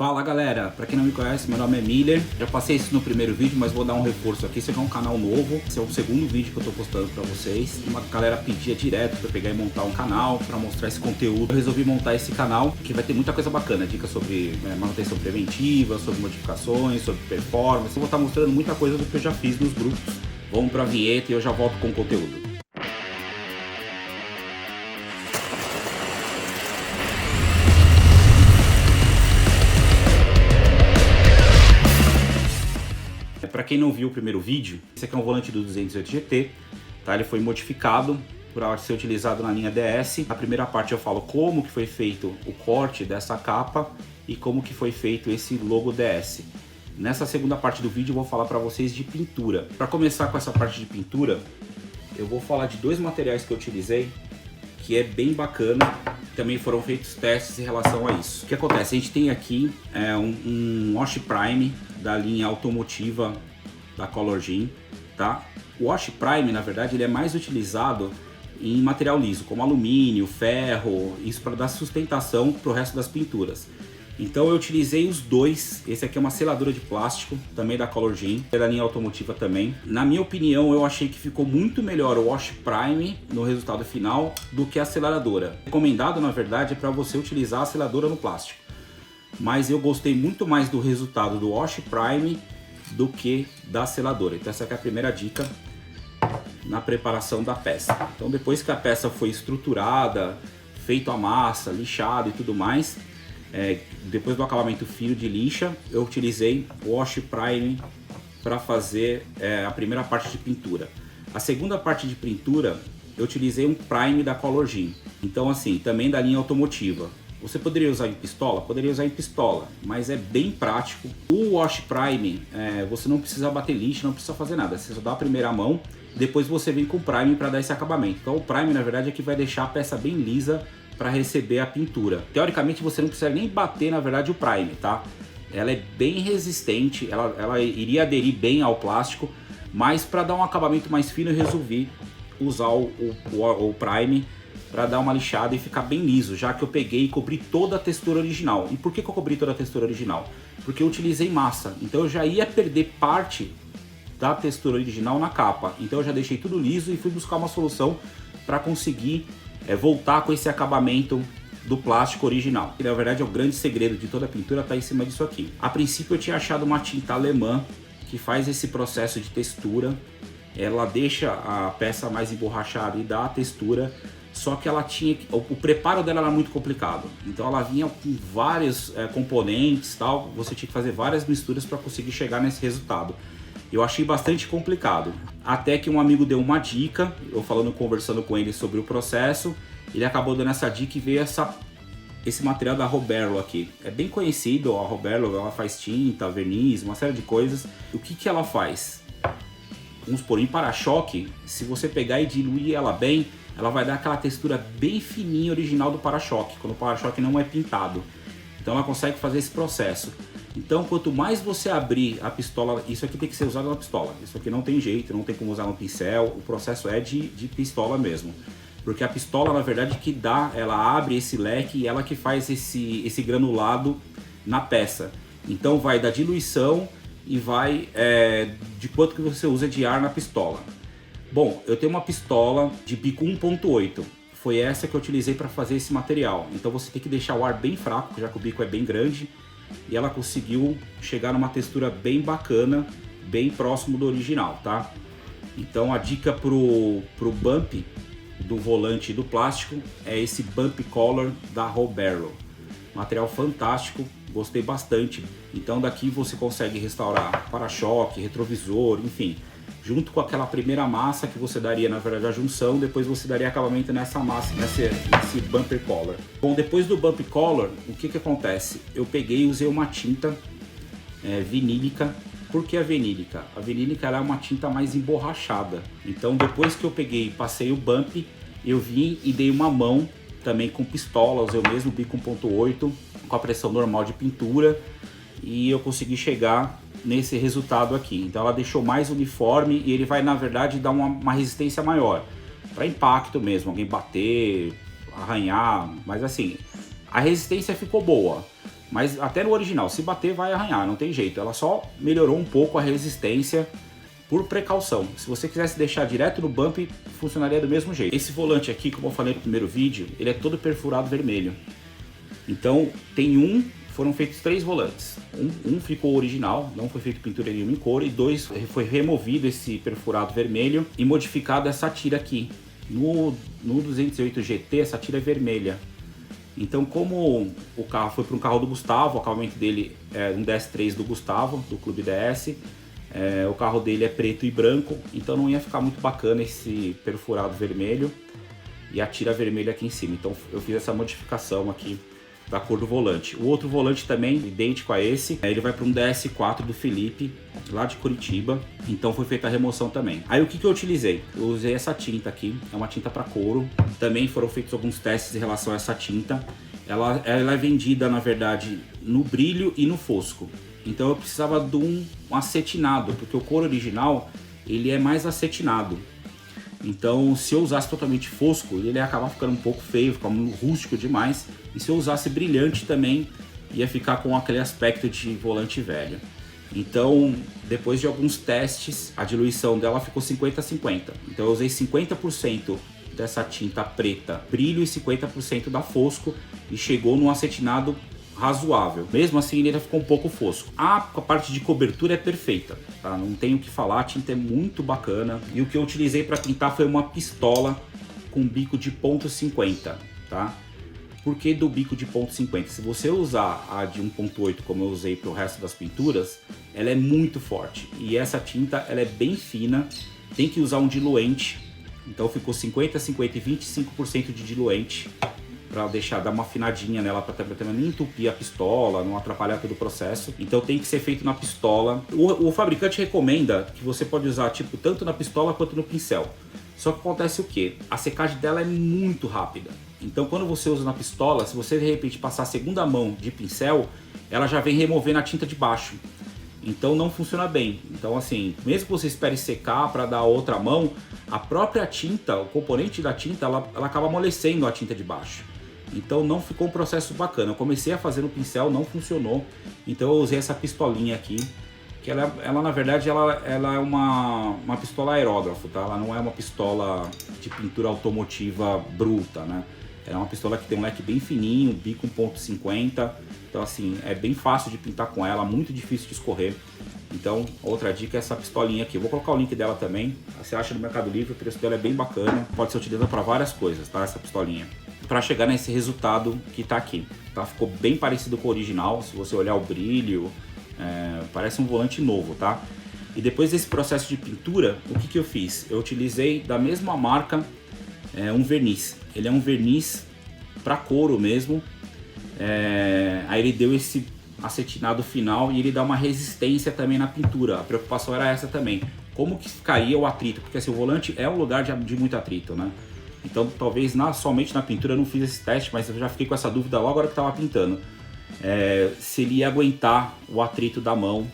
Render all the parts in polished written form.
Fala galera, pra quem não me conhece, meu nome é Miller. Já passei isso no primeiro vídeo, mas vou dar um reforço aqui. Esse aqui é um canal novo, esse é o segundo vídeo que eu tô postando pra vocês. Uma galera pedia direto pra eu pegar e montar um canal, pra mostrar esse conteúdo. Eu resolvi montar esse canal, que vai ter muita coisa bacana. Dicas sobre manutenção preventiva, sobre modificações, sobre performance. Eu vou estar mostrando muita coisa do que eu já fiz nos grupos. Vamos pra vinheta e eu já volto com o conteúdo. Para quem não viu o primeiro vídeo, esse aqui é um volante do 208 GT, tá? Ele foi modificado para ser utilizado na linha DS. Na primeira parte eu falo como que foi feito o corte dessa capa e como que foi feito esse logo DS. Nessa segunda parte do vídeo eu vou falar para vocês de pintura. Para começar com essa parte de pintura, eu vou falar de dois materiais que eu utilizei, que é bem bacana. Também foram feitos testes em relação a isso. O que acontece? A gente tem aqui um Wash Prime da linha automotiva da Colorgen, tá? O Wash Prime, na verdade, ele é mais utilizado em material liso, como alumínio, ferro, isso para dar sustentação para o resto das pinturas. Então eu utilizei os dois. Esse aqui é uma seladora de plástico, também da Colorgen, é da linha automotiva também. Na minha opinião, eu achei que ficou muito melhor o Wash Prime no resultado final do que a seladora. Recomendado, na verdade, é para você utilizar a seladora no plástico. Mas eu gostei muito mais do resultado do Wash Prime do que da seladora. Então essa aqui é a primeira dica na preparação da peça. Então depois que a peça foi estruturada, feito a massa, lixado e tudo mais, depois do acabamento fino de lixa, eu utilizei o Wash Prime para fazer a primeira parte de pintura. A segunda parte de pintura eu utilizei um Prime da Colorgen. Então assim, também da linha automotiva. Você poderia usar em pistola? Poderia usar em pistola, mas é bem prático. O Wash Prime, você não precisa bater lixa, não precisa fazer nada. Você só dá a primeira mão, depois você vem com o Prime para dar esse acabamento. Então o Prime, na verdade, é que vai deixar a peça bem lisa para receber a pintura. Teoricamente, você não precisa nem bater, na verdade, o Prime, tá? Ela é bem resistente, ela iria aderir bem ao plástico, mas para dar um acabamento mais fino, eu resolvi usar o Prime para dar uma lixada e ficar bem liso, já que eu peguei e cobri toda a textura original. E por que eu cobri toda a textura original? Porque eu utilizei massa, então eu já ia perder parte da textura original na capa. Então eu já deixei tudo liso e fui buscar uma solução para conseguir voltar com esse acabamento do plástico original. E na verdade é o grande segredo de toda a pintura, tá em cima disso aqui. A princípio eu tinha achado uma tinta alemã que faz esse processo de textura. Ela deixa a peça mais emborrachada e dá a textura. Só que ela tinha, o preparo dela era muito complicado, então ela vinha com vários componentes, tal. Você tinha que fazer várias misturas para conseguir chegar nesse resultado. Eu achei bastante complicado, até que um amigo deu uma dica, eu conversando com ele sobre o processo, ele acabou dando essa dica e veio esse material da Roberlo aqui. É bem conhecido, a Roberlo, ela faz tinta, verniz, uma série de coisas. O que ela faz? Vamos supor, em para-choque, se você pegar e diluir ela bem, ela vai dar aquela textura bem fininha original do para-choque, quando o para-choque não é pintado. Então ela consegue fazer esse processo. Então quanto mais você abrir a pistola, isso aqui tem que ser usado na pistola, isso aqui não tem jeito, não tem como usar no pincel, o processo é de pistola mesmo. Porque a pistola, na verdade, que dá, ela abre esse leque e ela que faz esse granulado na peça. Então vai da diluição e vai de quanto que você usa de ar na pistola. Bom, eu tenho uma pistola de bico 1.8, foi essa que eu utilizei para fazer esse material. Então você tem que deixar o ar bem fraco, já que o bico é bem grande, e ela conseguiu chegar numa textura bem bacana, bem próximo do original, tá? Então a dica pro bump do volante do plástico é esse Bump Color da Roberlo. Material fantástico, gostei bastante. Então daqui você consegue restaurar para-choque, retrovisor, enfim. Junto com aquela primeira massa que você daria, na verdade, a junção, depois você daria acabamento nessa massa, nesse Bumper Color. Bom, depois do Bump Color, o que acontece? Eu peguei e usei uma tinta vinílica. Por que a vinílica? A vinílica ela é uma tinta mais emborrachada. Então, depois que eu peguei e passei o Bump, eu vim e dei uma mão também com pistola, usei o mesmo bico 1.8, com a pressão normal de pintura, e eu consegui chegar nesse resultado aqui. Então ela deixou mais uniforme e ele vai, na verdade, dar uma resistência maior para impacto mesmo, alguém bater, arranhar, mas assim, a resistência ficou boa. Mas até no original, se bater vai arranhar, não tem jeito. Ela só melhorou um pouco a resistência por precaução. Se você quisesse deixar direto no bump, funcionaria do mesmo jeito. Esse volante aqui, como eu falei no primeiro vídeo, ele é todo perfurado vermelho. Então foram feitos 3 volantes. Um ficou original, não foi feito pintura nenhuma em couro, e 2 foi removido esse perfurado vermelho e modificado essa tira aqui. No 208 GT essa tira é vermelha. Então, como o carro foi para um carro do Gustavo, o acabamento dele é um DS3 do Gustavo, do Clube DS, o carro dele é preto e branco, então não ia ficar muito bacana esse perfurado vermelho e a tira vermelha aqui em cima. Então eu fiz essa modificação aqui da cor do volante. O outro volante também, idêntico a esse, ele vai para um DS4 do Felipe, lá de Curitiba, então foi feita a remoção também. Aí o que eu utilizei? Eu usei essa tinta aqui, é uma tinta para couro, também foram feitos alguns testes em relação a essa tinta. Ela é vendida, na verdade, no brilho e no fosco. Então eu precisava de um acetinado, porque o couro original ele é mais acetinado. Então se eu usasse totalmente fosco, ele ia acabar ficando um pouco feio, ficando rústico demais. E se eu usasse brilhante também, ia ficar com aquele aspecto de volante velho. Então, depois de alguns testes, a diluição dela ficou 50-50. Então eu usei 50% dessa tinta preta brilho e 50% da fosco, e chegou num acetinado razoável. Mesmo assim ele ainda ficou um pouco fosco. A parte de cobertura é perfeita, tá? Não tenho o que falar, a tinta é muito bacana. E o que eu utilizei para pintar foi uma pistola com bico de ponto .50, tá? Por que do bico de ponto .50? Se você usar a de 1.8 como eu usei para o resto das pinturas, ela é muito forte. E essa tinta ela é bem fina, tem que usar um diluente. Então ficou 50, 50 e 25% de diluente, para dar uma afinadinha nela, para também não entupir a pistola, não atrapalhar todo o processo. Então tem que ser feito na pistola. O fabricante recomenda que você pode usar tipo tanto na pistola quanto no pincel. Só que acontece o que? A secagem dela é muito rápida. Então quando você usa na pistola, se você de repente passar a segunda mão de pincel, ela já vem removendo a tinta de baixo. Então não funciona bem. Então assim, mesmo que você espere secar para dar a outra mão, a própria tinta, o componente da tinta, ela acaba amolecendo a tinta de baixo. Então não ficou um processo bacana. Eu comecei a fazer no pincel, não funcionou. Então eu usei essa pistolinha aqui, que ela na verdade ela é uma pistola aerógrafo, tá? Ela não é uma pistola de pintura automotiva bruta, né? Ela é uma pistola que tem um leque bem fininho, bico 1.50. Então assim, é bem fácil de pintar com ela, muito difícil de escorrer. Então, outra dica é essa pistolinha aqui. Eu vou colocar o link dela também. Você acha no Mercado Livre, o preço dela é bem bacana. Pode ser utilizada para várias coisas, tá? Essa pistolinha. Para chegar nesse resultado que tá aqui, tá? Ficou bem parecido com o original. Se você olhar o brilho, parece um volante novo, tá? E depois desse processo de pintura, o que eu fiz? Eu utilizei da mesma marca um verniz. Ele é um verniz para couro mesmo. Aí ele deu esse acetinado final e ele dá uma resistência também na pintura. A preocupação era essa também. Como que ficaria o atrito? Porque assim, o volante é um lugar de muito atrito, né? Então talvez somente na pintura eu não fiz esse teste, mas eu já fiquei com essa dúvida logo na hora que estava pintando. Se ele ia aguentar o atrito da mão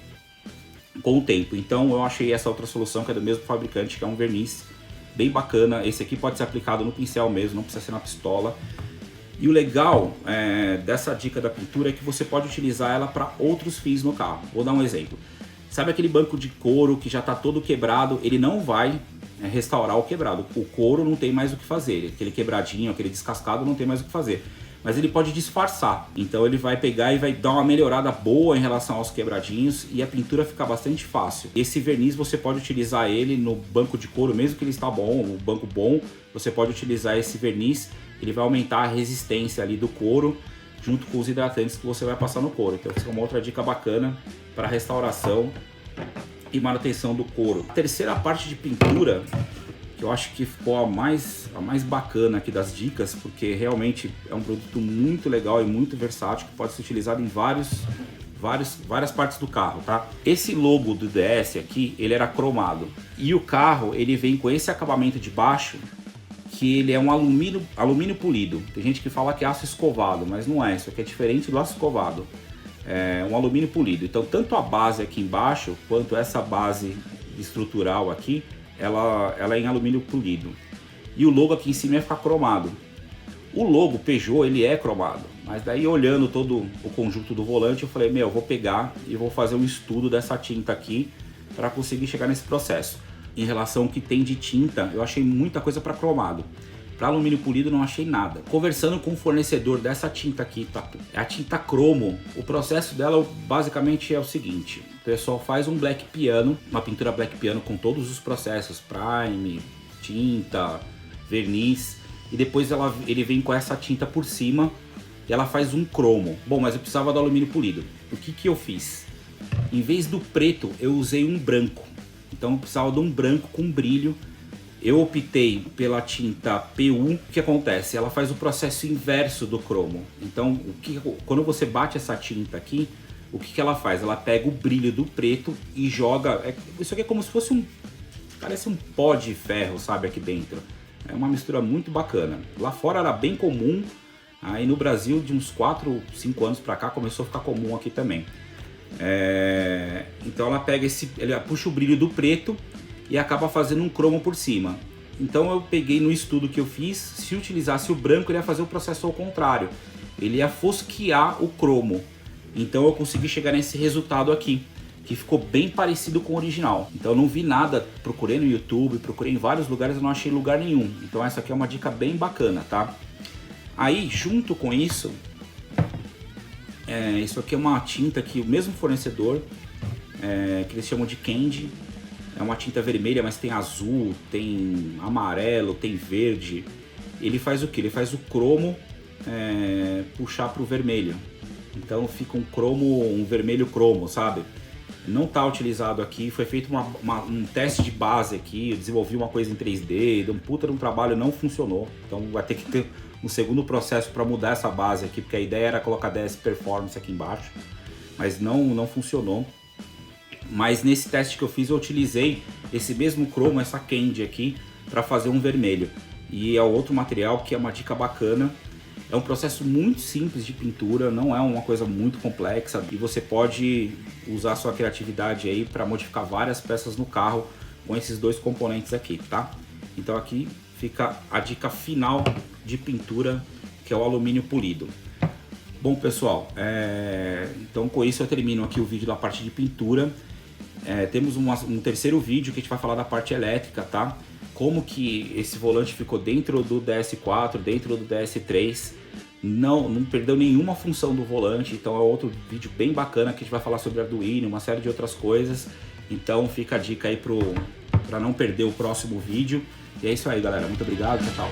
com o tempo. Então eu achei essa outra solução, que é do mesmo fabricante, que é um verniz bem bacana. Esse aqui pode ser aplicado no pincel mesmo, não precisa ser na pistola. E o legal dessa dica da pintura é que você pode utilizar ela para outros fins no carro. Vou dar um exemplo. Sabe aquele banco de couro que já está todo quebrado? Ele não vai restaurar o quebrado. O couro não tem mais o que fazer. Aquele quebradinho, aquele descascado não tem mais o que fazer. Mas ele pode disfarçar. Então ele vai pegar e vai dar uma melhorada boa em relação aos quebradinhos e a pintura fica bastante fácil. Esse verniz você pode utilizar ele no banco de couro, mesmo que ele está bom, o banco bom, você pode utilizar esse verniz. Ele vai aumentar a resistência ali do couro junto com os hidratantes que você vai passar no couro. Então essa é uma outra dica bacana para restauração e manutenção do couro. A terceira parte de pintura, que eu acho que ficou a mais bacana aqui das dicas, porque realmente é um produto muito legal e muito versátil, que pode ser utilizado em várias partes do carro, tá? Esse logo do DS aqui, ele era cromado. E o carro, ele vem com esse acabamento de baixo, que ele é um alumínio polido. Tem gente que fala que é aço escovado, mas não é. Isso aqui é diferente do aço escovado. É um alumínio polido. Então, tanto a base aqui embaixo, quanto essa base estrutural aqui, ela é em alumínio polido. E o logo aqui em cima vai ficar cromado. O logo Peugeot, ele é cromado. Mas daí olhando todo o conjunto do volante, eu falei, meu, eu vou pegar e vou fazer um estudo dessa tinta aqui para conseguir chegar nesse processo. Em relação ao que tem de tinta, eu achei muita coisa para cromado. Para alumínio polido não achei nada. Conversando com o fornecedor dessa tinta aqui, tá? É a tinta cromo. O processo dela basicamente é o seguinte: o pessoal faz um black piano, uma pintura black piano com todos os processos, prime, tinta, verniz, e depois ele vem com essa tinta por cima e ela faz um cromo. Bom, mas eu precisava do alumínio polido. O que que eu fiz? Em vez do preto, eu usei um branco. Então eu precisava de um branco com brilho. Eu optei pela tinta PU. O que acontece? Ela faz o processo inverso do cromo. Então, quando você bate essa tinta aqui, o que ela faz? Ela pega o brilho do preto e joga... isso aqui é como se fosse parece um pó de ferro, sabe, aqui dentro. É uma mistura muito bacana. Lá fora era bem comum. Aí no Brasil, de uns 4, 5 anos pra cá, começou a ficar comum aqui também. Então ela pega ela puxa o brilho do preto e acaba fazendo um cromo por cima. Então eu peguei no estudo que eu fiz, se utilizasse o branco ele ia fazer o processo ao contrário, ele ia fosquear o cromo. Então eu consegui chegar nesse resultado aqui, que ficou bem parecido com o original. Então eu não vi nada, procurei no YouTube, procurei em vários lugares, eu não achei lugar nenhum. Então essa aqui é uma dica bem bacana, tá? Aí junto com isso, isso aqui é uma tinta que o mesmo fornecedor, que eles chamam de Candy. É uma tinta vermelha, mas tem azul, tem amarelo, tem verde. Ele faz o que? Ele faz o cromo puxar para o vermelho. Então fica um vermelho cromo, sabe? Não está utilizado aqui, foi feito um teste de base aqui, eu desenvolvi uma coisa em 3D, deu um puta de um trabalho, não funcionou. Então vai ter que ter um segundo processo para mudar essa base aqui, porque a ideia era colocar DS Performance aqui embaixo, mas não funcionou. Mas nesse teste que eu fiz eu utilizei esse mesmo cromo, essa Candy aqui, para fazer um vermelho. E é outro material que é uma dica bacana. É um processo muito simples de pintura, não é uma coisa muito complexa e você pode usar sua criatividade aí para modificar várias peças no carro com esses dois componentes aqui, tá? Então aqui fica a dica final de pintura, que é o alumínio polido. Bom pessoal, então com isso eu termino aqui o vídeo da parte de pintura. Temos um terceiro vídeo que a gente vai falar da parte elétrica, tá? Como que esse volante ficou dentro do DS4, dentro do DS3, não perdeu nenhuma função do volante. Então é outro vídeo bem bacana que a gente vai falar sobre Arduino, uma série de outras coisas. Então fica a dica aí para não perder o próximo vídeo. E é isso aí galera, muito obrigado, tchau.